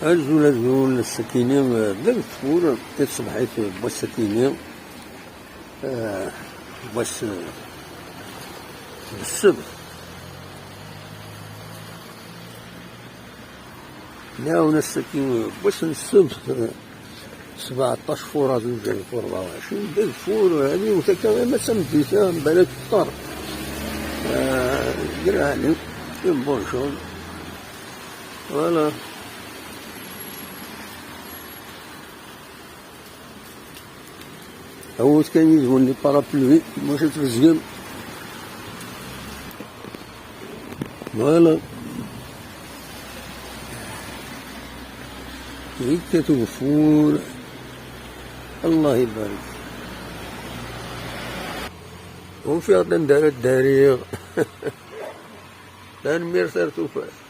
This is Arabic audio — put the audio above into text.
أزول السكينة درت فور تصبحت بس السكينة بس بالسبت ناونا السكينة بس السبت 17 فورة زوج فور 24 درت فور هذه وتكا ما سميتها بالك كثر قراني بونشون فوالا. هو كان يزولني بارابلوي باش ترزقم فوالا هيك توفور الله يبارك. وفي غدا ندار الداريغ دار مير سار توفاس.